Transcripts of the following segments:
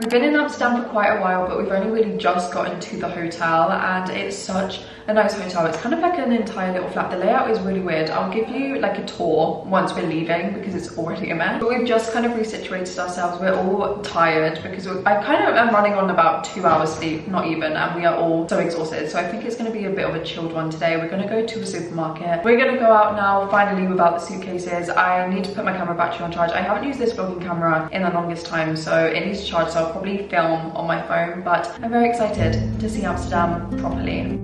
We've been in Amsterdam for quite a while, but we've only really just gotten to the hotel, and it's such a nice hotel. It's kind of like an entire little flat. The layout is really weird. I'll give you like a tour once we're leaving because it's already a mess. But we've just kind of resituated ourselves. We're all tired because I kind of am running on about 2 hours sleep, not even, and we are all so exhausted. So I think it's going to be a bit of a chilled one today. We're going to go to a supermarket. We're going to go out now, finally, without the suitcases. I need to put my camera battery on charge. I haven't used this vlogging camera in the longest time, so it needs to charge, so I'll probably film on my phone, but I'm very excited to see Amsterdam properly.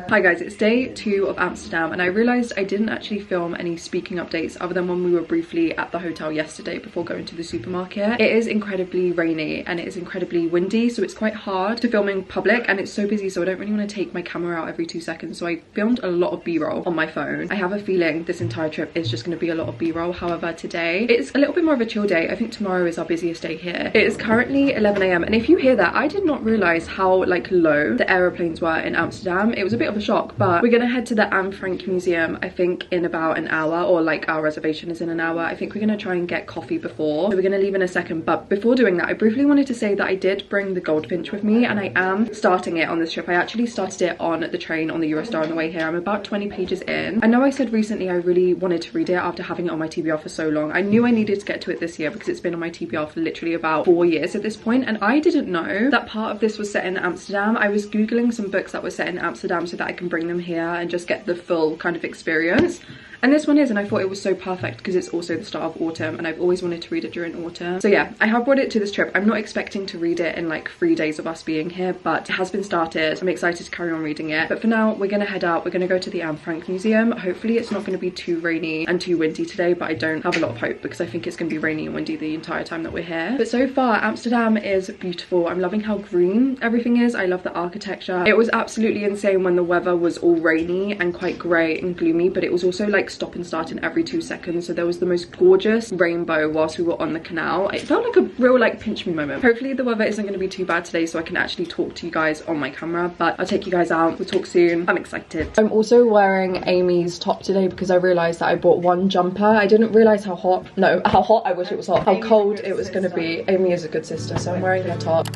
Hi guys, it's day 2 of Amsterdam, and I realised I didn't actually film any speaking updates other than when we were briefly at the hotel yesterday before going to the supermarket. It is incredibly rainy and it is incredibly windy, so it's quite hard to film in public, and it's so busy, so I don't really want to take my camera out every 2 seconds, so I filmed a lot of b-roll on my phone. I have a feeling this entire trip is just going to be a lot of b-roll. However, today it's a little bit more of a chill day. I think tomorrow is our busiest day here. It is currently 11 AM, and if you hear that, I did not realise how like low the aeroplanes were in Amsterdam. It was a bit of a shock, but we're gonna head to the Anne Frank Museum I think in about an hour, or like our reservation is in an hour. I think we're gonna try and get coffee before, so we're gonna leave in a second. But before doing that, I briefly wanted to say that I did bring the Goldfinch with me, and I am starting it on this trip. I actually started it on the train on the Eurostar on the way here. I'm about 20 pages in. I know I said recently I really wanted to read it after having it on my TBR for so long. I knew I needed to get to it this year because it's been on my TBR for literally about 4 years at this point, and I didn't know that part of this was set in Amsterdam. I was googling some books that were set in Amsterdam so that I can bring them here and just get the full kind of experience. And this one is, and I thought it was so perfect because it's also the start of autumn, and I've always wanted to read it during autumn. So yeah, I have brought it to this trip. I'm not expecting to read it in like 3 days of us being here, but it has been started. I'm excited to carry on reading it. But for now, we're gonna head out. We're gonna go to the Anne Frank Museum. Hopefully it's not gonna be too rainy and too windy today, but I don't have a lot of hope because I think it's gonna be rainy and windy the entire time that we're here. But so far, Amsterdam is beautiful. I'm loving how green everything is. I love the architecture. It was absolutely insane when the weather was all rainy and quite grey and gloomy, but it was also like stop and start in every 2 seconds. So there was the most gorgeous rainbow whilst we were on the canal. It felt like a real like pinch me moment. Hopefully the weather isn't going to be too bad today so I can actually talk to you guys on my camera, but I'll take you guys out. We'll talk soon. I'm excited. I'm also wearing Amy's top today because I realised that I bought one jumper. I didn't realise how hot I wish it was hot, how cold it was going to be. Amy is a good sister, so I'm wearing her top.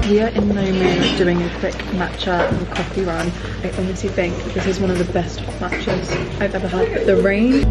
We are in Nomu doing a quick matcha and coffee run. I honestly think this is one of the best hot matchas I've ever had. But the rain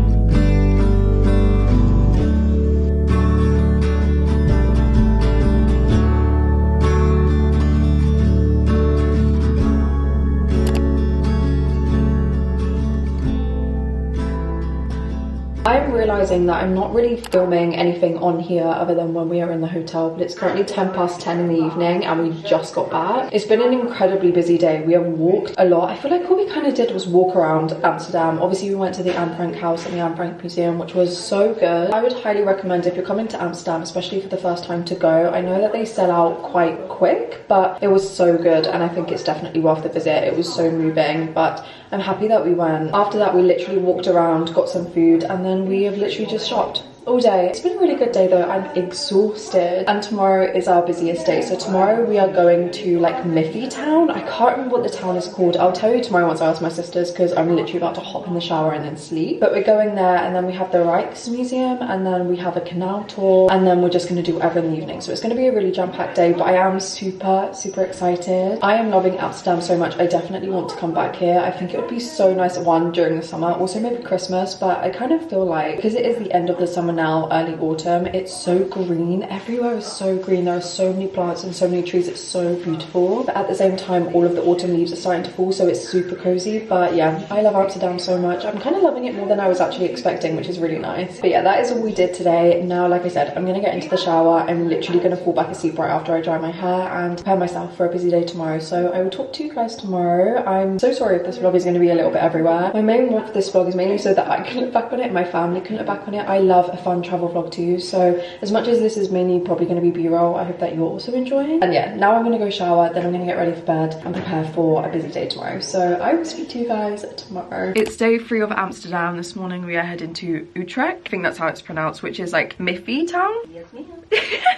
I'm realising that I'm not really filming anything on here other than when we are in the hotel, but it's currently 10:10 in the evening and we just got back. It's been an incredibly busy day. We have walked a lot. I feel like all we kind of did was walk around Amsterdam. Obviously we went to the Anne Frank house and the Anne Frank Museum, which was so good. I would highly recommend if you're coming to Amsterdam, especially for the first time to go. I know that they sell out quite quick, but it was so good and I think it's definitely worth the visit. It was so moving, but I'm happy that we went. After that we literally walked around, got some food, and then we have literally just shopped all day. It's been a really good day though. I'm exhausted, and tomorrow is our busiest day. So tomorrow we are going to like Miffy Town. I can't remember what the town is called. I'll tell you tomorrow once I ask my sisters because I'm literally about to hop in the shower and then sleep. But we're going there, and then we have the Rijksmuseum, and then we have a canal tour, and then we're just going to do whatever in the evening. So it's going to be a really jam-packed day, but I am super excited. I am loving Amsterdam so much. I definitely want to come back here. I think it would be so nice, one, during the summer, also maybe Christmas, but I kind of feel like because it is the end of the summer now, early autumn. It's so green. Everywhere is so green. There are so many plants and so many trees. It's so beautiful. But at the same time, all of the autumn leaves are starting to fall, so it's super cozy. But yeah, I love Amsterdam so much. I'm kind of loving it more than I was actually expecting, which is really nice. But yeah, that is all we did today. Now, like I said, I'm gonna get into the shower. I'm literally gonna fall back asleep right after I dry my hair and prepare myself for a busy day tomorrow. So I will talk to you guys tomorrow. I'm so sorry if this vlog is going to be a little bit everywhere. My main want for this vlog is mainly so that I can look back on it and my family can look back on it. I love a fun travel vlog too, so as much as this is mainly probably going to be b-roll, I hope that you're also enjoying. And yeah, now I'm going to go shower, then I'm going to get ready for bed and prepare for a busy day tomorrow. So I will speak to you guys tomorrow. It's day 3 of Amsterdam. This morning we are heading to Utrecht. I think that's how it's pronounced, which is like Miffy town. Yes, ma'am.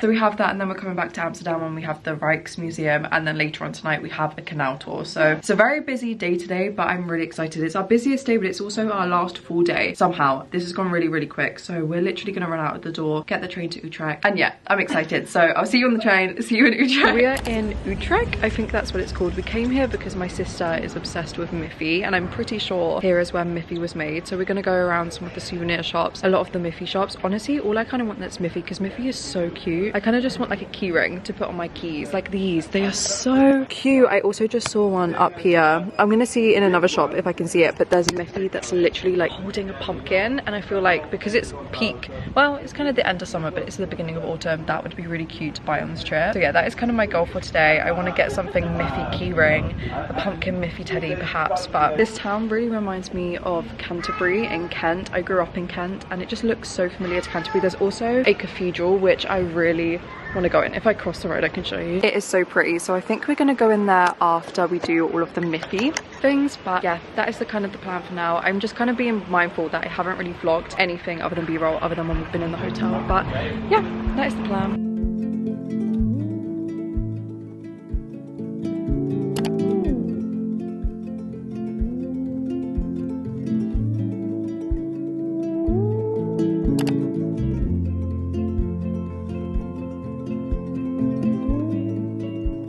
So we have that, and then we're coming back to Amsterdam and we have the Rijksmuseum, and then later on tonight we have a canal tour. So it's a very busy day today, but I'm really excited. It's our busiest day, but it's also our last full day. Somehow this has gone really quick, so we're literally gonna run out of the door, get the train to Utrecht, and yeah, I'm excited. So I'll see you on the train, see you in Utrecht. We are in Utrecht, I think that's what it's called. We came here because my sister is obsessed with Miffy, and I'm pretty sure here is where Miffy was made. So we're gonna go around some of the souvenir shops, a lot of the Miffy shops. Honestly, all I kind of want that's Miffy, because Miffy is so cute. I kind of just want like a key ring to put on my keys, like these. They are so cute. I also just saw one up here. I'm gonna see in another shop if I can see it, but there's a Miffy that's literally like holding a pumpkin, and I feel like because it's peak, well, it's kind of the end of summer, but it's the beginning of autumn, that would be really cute to buy on this trip. So yeah, that is kind of my goal for today. I want to get something Miffy key ring, a pumpkin Miffy teddy perhaps. But this town really reminds me of Canterbury in Kent. I grew up in Kent and it just looks so familiar to Canterbury. There's also a cathedral which I really want to go in. If I cross the road I can show you. It is so pretty, so I think we're going to go in there after we do all of the Miffy things. But yeah, that is the kind of the plan for now. I'm just kind of being mindful that I haven't really vlogged anything other than b-roll, other than when we've been in the hotel. But yeah, that is the plan.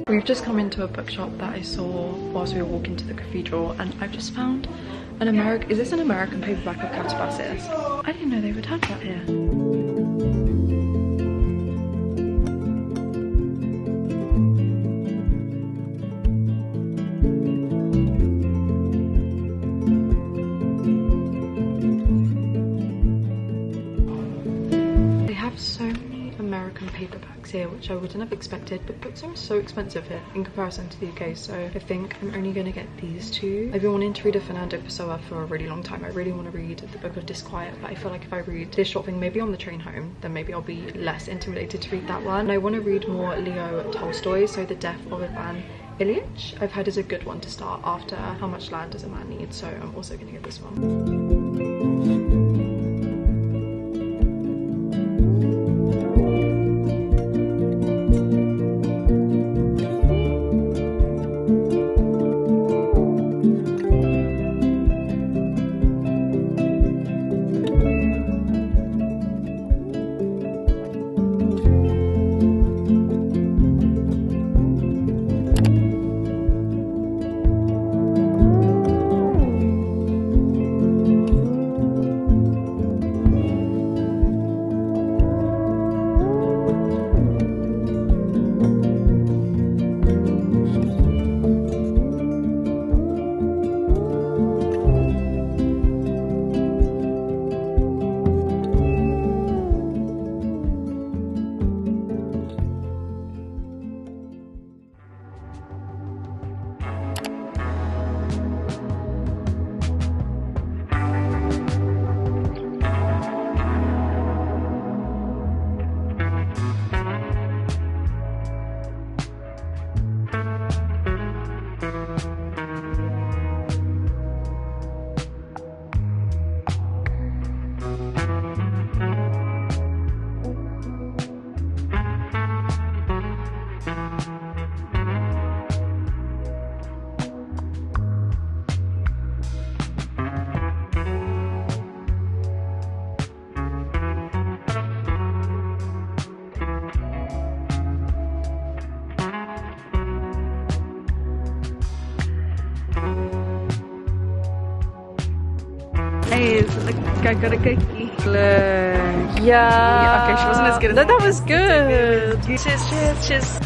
We've just come into a bookshop that I saw whilst we were walking to the cathedral, and I've just found an American, is this an American paperback of Catabassis? I didn't know they would have that here. They have so many American paperbacks here, which I wouldn't have expected, but books are so expensive here in comparison to the UK, so I think I'm only gonna get these two. I've been wanting to read a Fernando Pessoa for a really long time. I really want to read the Book of Disquiet, but I feel like if I read this short thing maybe on the train home, then maybe I'll be less intimidated to read that one. And I want to read more Leo Tolstoy, so The Death of Ivan Ilyich I've heard is a good one to start after How Much Land Does a Man Need, so I'm also gonna get this one. Look, I got a cookie. Look. Yeah. Okay, she wasn't as good as that was good. Cheers, cheers, cheers.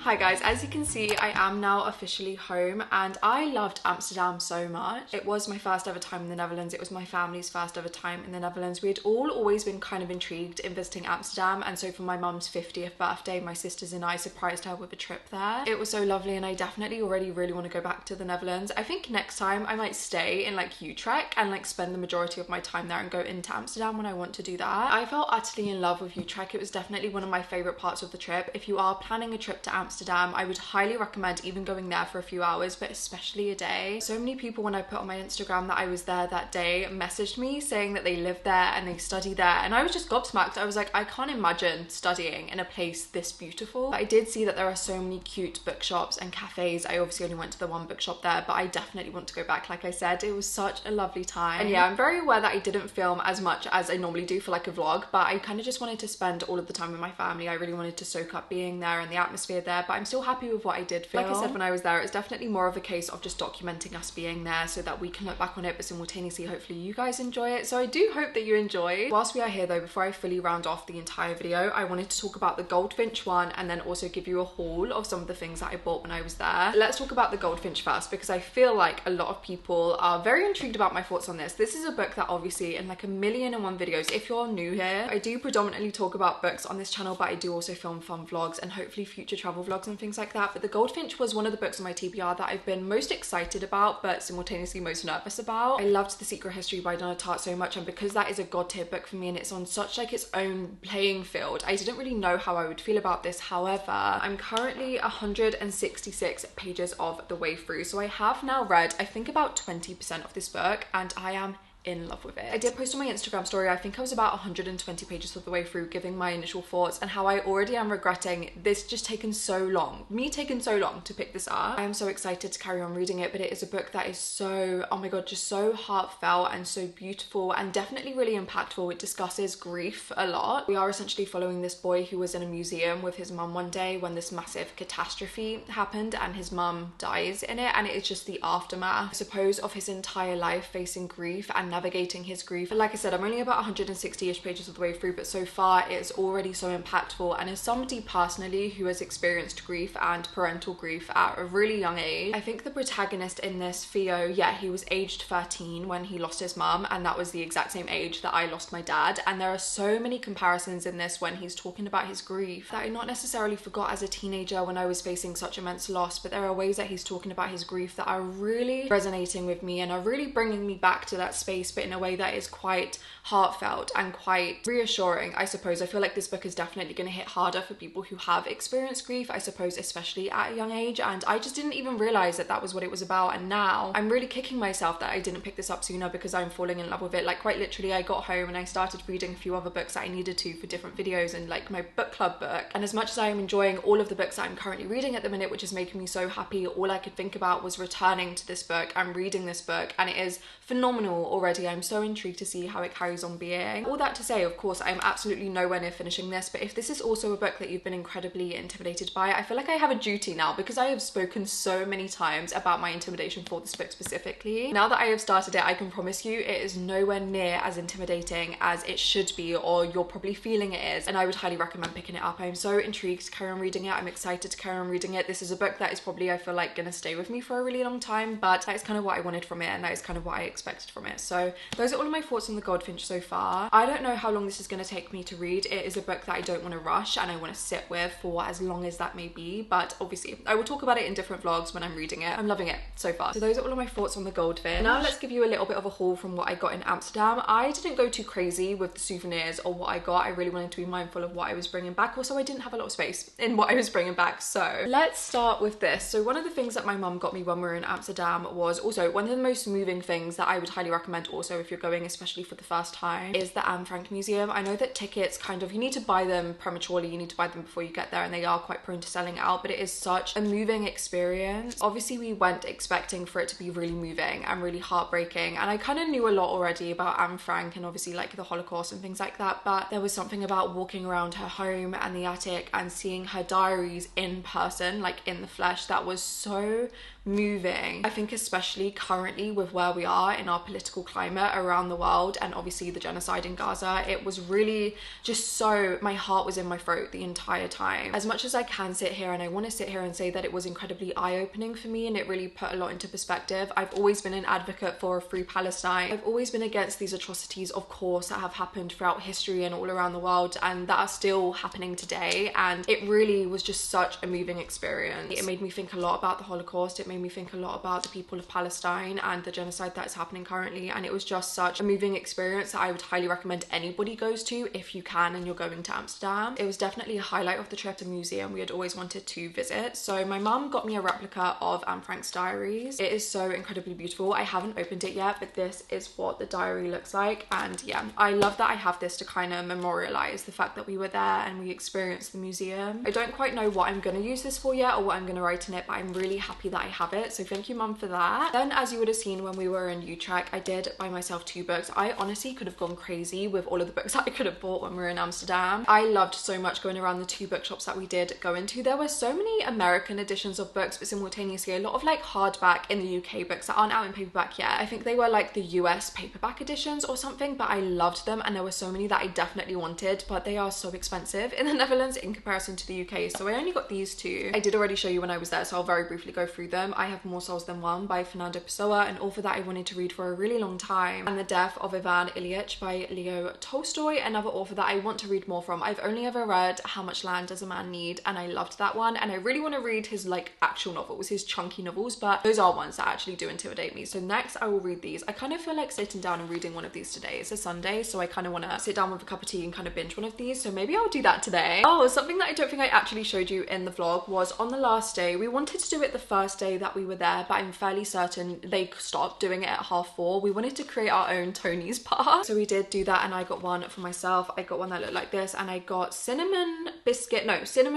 Hi guys, as you can see, I am now officially home and I loved Amsterdam so much. It was my first ever time in the Netherlands. It was my family's first ever time in the Netherlands. We had all always been kind of intrigued in visiting Amsterdam, and so for my mum's 50th birthday, my sisters and I surprised her with a trip there. It was so lovely and I definitely already really want to go back to the Netherlands. I think next time I might stay in like Utrecht and like spend the majority of my time there and go into Amsterdam when I want to do that. I felt utterly in love with Utrecht. It was definitely one of my favourite parts of the trip. If you are planning a trip to Amsterdam, I would highly recommend even going there for a few hours, but especially a day. So many people, when I put on my Instagram that I was there that day, messaged me saying that they live there and they study there, and I was just gobsmacked. I was like, I can't imagine studying in a place this beautiful. But I did see that there are so many cute bookshops and cafes. I obviously only went to the one bookshop there, but I definitely want to go back. Like I said, it was such a lovely time. And yeah, I'm very aware that I didn't film as much as I normally do for like a vlog, but I kind of just wanted to spend all of the time with my family. I really wanted to soak up being there and the atmosphere there, but I'm still happy with what I did film. Like I said when I was there, it's definitely more of a case of just documenting us being there so that we can look back on it, but simultaneously hopefully you guys enjoy it. So I do hope that you enjoy. Whilst we are here though, before I fully round off the entire video, I wanted to talk about the Goldfinch one and then also give you a haul of some of the things that I bought when I was there. Let's talk about the Goldfinch first, because I feel like a lot of people are very intrigued about my thoughts on this. This is a book that obviously in like 1,000,001 videos, if you're new here, I do predominantly talk about books on this channel, but I do also film fun vlogs and hopefully future travel vlogs and things like that. But the Goldfinch was one of the books on my TBR that I've been most excited about, but simultaneously most nervous about. I loved The Secret History by Donna Tartt so much, and because that is a god tier book for me and it's on such like its own playing field, I didn't really know how I would feel about this. However, I'm currently 166 pages of the way through, so I have now read I think about 20% of this book and I am in love with it. I did post on my Instagram story, I think I was about 120 pages of the way through, giving my initial thoughts and how I already am regretting this just taken so long, me taking so long to pick this up. I am so excited to carry on reading it, but it is a book that is so, oh my god, just so heartfelt and so beautiful and definitely really impactful. It discusses grief a lot. We are essentially following this boy who was in a museum with his mum one day when this massive catastrophe happened and his mum dies in it, and it is just the aftermath, I suppose, of his entire life facing grief and navigating his grief. Like I said, I'm only about 160-ish pages of the way through, but so far it's already so impactful. And as somebody personally who has experienced grief and parental grief at a really young age, I think the protagonist in this, Theo, yeah, he was aged 13 when he lost his mum, and that was the exact same age that I lost my dad. And there are so many comparisons in this when he's talking about his grief that I not necessarily forgot as a teenager when I was facing such immense loss, but there are ways that he's talking about his grief that are really resonating with me and are really bringing me back to that space, but in a way that is quite heartfelt and quite reassuring, I suppose. I feel like this book is definitely going to hit harder for people who have experienced grief, I suppose, especially at a young age, and I just didn't even realize that that was what it was about. And now I'm really kicking myself that I didn't pick this up sooner, because I'm falling in love with it. Like quite literally, I got home and I started reading a few other books that I needed to for different videos and like my book club book, and as much as I am enjoying all of the books that I'm currently reading at the minute, which is making me so happy, all I could think about was returning to this book and reading this book, and it is phenomenal already. I'm so intrigued to see how it carries on being. All that to say, of course, I'm absolutely nowhere near finishing this, but if this is also a book that you've been incredibly intimidated by, I feel like I have a duty now, because I have spoken so many times about my intimidation for this book specifically. Now that I have started it, I can promise you it is nowhere near as intimidating as it should be, or you're probably feeling it is, and I would highly recommend picking it up. I'm so intrigued to carry on reading it. I'm excited to carry on reading it. This is a book that is probably, I feel like, gonna stay with me for a really long time, but that is kind of what I wanted from it, and that is kind of what I expected from it. So those are all of my thoughts on the Goldfinch so far. I don't know how long this is going to take me to read. It is a book that I don't want to rush and I want to sit with for as long as that may be, but obviously I will talk about it in different vlogs when I'm reading it. I'm loving it so far. So those are all of my thoughts on the Goldfinch. Now let's give you a little bit of a haul from what I got in Amsterdam. I didn't go too crazy with the souvenirs or what I got. I really wanted to be mindful of what I was bringing back. Also, I didn't have a lot of space in what I was bringing back. So let's start with this. So one of the things that my mum got me when we were in Amsterdam was also one of the most moving things that I would highly recommend also if you're going, especially for the first time, is the Anne Frank Museum. I know that tickets kind of, you need to buy them prematurely, you need to buy them before you get there, and they are quite prone to selling out, but it is such a moving experience. Obviously we went expecting for it to be really moving and really heartbreaking, and I kind of knew a lot already about Anne Frank and obviously like the Holocaust and things like that, but there was something about walking around her home and the attic and seeing her diaries in person, like in the flesh, that was so moving. I think especially currently with where we are in our political climate around the world, and obviously the genocide in Gaza, it was really just so, my heart was in my throat the entire time. As much as I can sit here, and I want to sit here and say that it was incredibly eye-opening for me and it really put a lot into perspective, I've always been an advocate for a free Palestine. I've always been against these atrocities, of course, that have happened throughout history and all around the world and that are still happening today, and it really was just such a moving experience. It made me think a lot about the Holocaust, it made me think a lot about the people of Palestine and the genocide that is happening currently, and it was just such a moving experience that I would highly recommend anybody goes to if you can and you're going to Amsterdam. It was definitely a highlight of the trip, a museum we had always wanted to visit. So my mum got me a replica of Anne Frank's diaries. It is so incredibly beautiful. I haven't opened it yet, but this is what the diary looks like, and yeah, I love that I have this to kind of memorialize the fact that we were there and we experienced the museum. I don't quite know what I'm going to use this for yet or what I'm going to write in it, but I'm really happy that I have it, so thank you mum for that. Then, as you would have seen when we were in Utrecht, I did buy myself 2 books. I honestly could have gone crazy with all of the books that I could have bought when we were in Amsterdam. I loved so much going around the 2 bookshops that we did go into. There were so many American editions of books, but simultaneously a lot of like hardback in the UK books that aren't out in paperback yet. I think they were like the US paperback editions or something, but I loved them, and there were so many that I definitely wanted, but they are so expensive in the Netherlands in comparison to the UK, so I only got these 2. I did already show you when I was there, so I'll very briefly go through them. I have More Souls Than One by Fernando Pessoa, an author that I wanted to read for a really long time, and The Death of Ivan Ilyich by Leo Tolstoy, another author that I want to read more from. I've only ever read How Much Land Does a Man Need, and I loved that one, and I really want to read his like actual novels, his chunky novels, but those are ones that actually do intimidate me. So next I will read these. I kind of feel like sitting down and reading one of these today. It's a Sunday, so I kind of want to sit down with a cup of tea and kind of binge one of these, so maybe I'll do that today. Oh, something that I don't think I actually showed you in the vlog was on the last day. We wanted to do it the first day that we were there, but I'm fairly certain they stopped doing it at 4:30. We wanted to create our own Tony's bar, so we did do that, and I got one for myself. I got one that looked like this, and I got cinnamon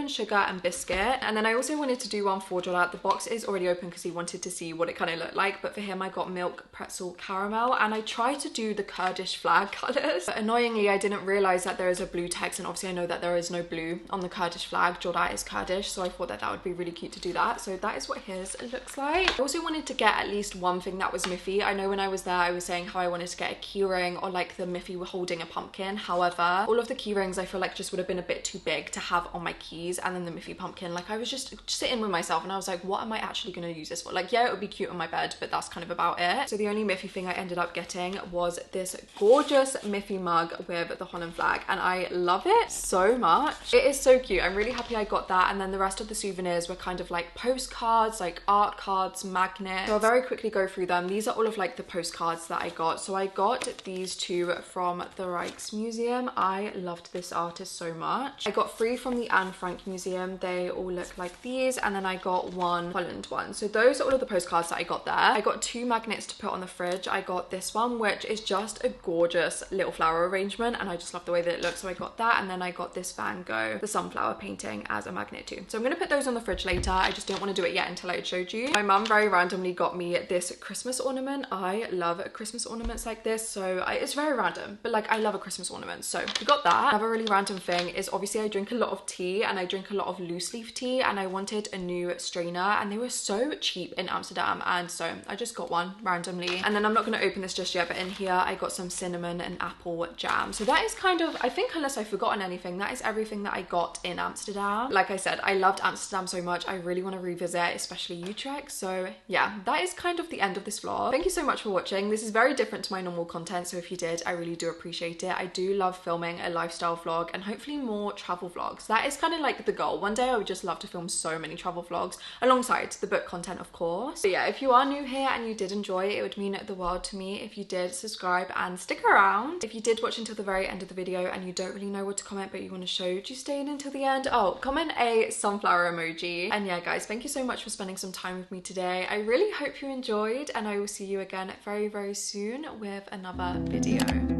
sugar and biscuit, and then I also wanted to do one for Jola. The box is already open because he wanted to see what it kind of looked like, but for him I got milk, pretzel, caramel, and I tried to do the Kurdish flag colours, but annoyingly I didn't realise that there is a blue text, and obviously I know that there is no blue on the Kurdish flag. Jola is Kurdish, so I thought that that would be really cute to do that, so that is what his looks like. I also wanted to get at least one thing that was Miffy. I know when I was there I was saying how I wanted to get a keyring or like the Miffy holding a pumpkin. However, all of the key rings I feel like just would have been a bit too big to have on my keys, and then the Miffy pumpkin, like I was just sitting with myself and I was like, what am I actually going to use this for? Like, yeah, it would be cute on my bed, but that's kind of about it. So the only Miffy thing I ended up getting was this gorgeous Miffy mug with the Holland flag, and I love it so much. It is so cute. I'm really happy I got that, and then the rest of the souvenirs were kind of like postcards, like art cards, magnets. So I'll very quickly go through them. These are all of like the postcards that I got. So I got these 2 from the Rijksmuseum. I loved this artist so much. I got 3 from the Anne Frank Museum. They all look like these, and then I got 1 Holland one. So those are all of the postcards that I got there. I got 2 magnets to put on the fridge. I got this one, which is just a gorgeous little flower arrangement, and I just love the way that it looks, so I got that. And then I got this Van Gogh, the sunflower painting, as a magnet too. So I'm gonna put those on the fridge later. I just don't want to do it yet until I showed you. My mum very randomly got me this Christmas ornament. I love Christmas ornaments like this, so it's very random, but like I love a Christmas ornament, so we got that. Another really random thing is obviously I drink a lot of tea, and I drink a lot of loose leaf tea, and I wanted a new strainer, and they were so cheap in Amsterdam, and so I just got one randomly. And then I'm not going to open this just yet, but in here I got some cinnamon and apple jam. So that is kind of, I think, unless I've forgotten anything, that is everything that I got in Amsterdam. Like I said, I loved Amsterdam so much. I really want to revisit, especially Utrecht. So yeah, that is kind of the end of this vlog. Thank you so much for watching. This is very different to my normal content, so if you did, I really do appreciate it. I do love filming a lifestyle vlog and hopefully more travel vlogs. That is kind of like the goal. One day I would just love to film so many travel vlogs alongside the book content, of course. But yeah, if you are new here and you did enjoy, it would mean the world to me if you did subscribe and stick around. If you did watch until the very end of the video and you don't really know what to comment but you want to show, do you stay in until the end? Oh, comment a sunflower emoji. And yeah guys, thank you so much for spending some time with me today. I really hope you enjoyed, and I will see you again very, very soon with another video.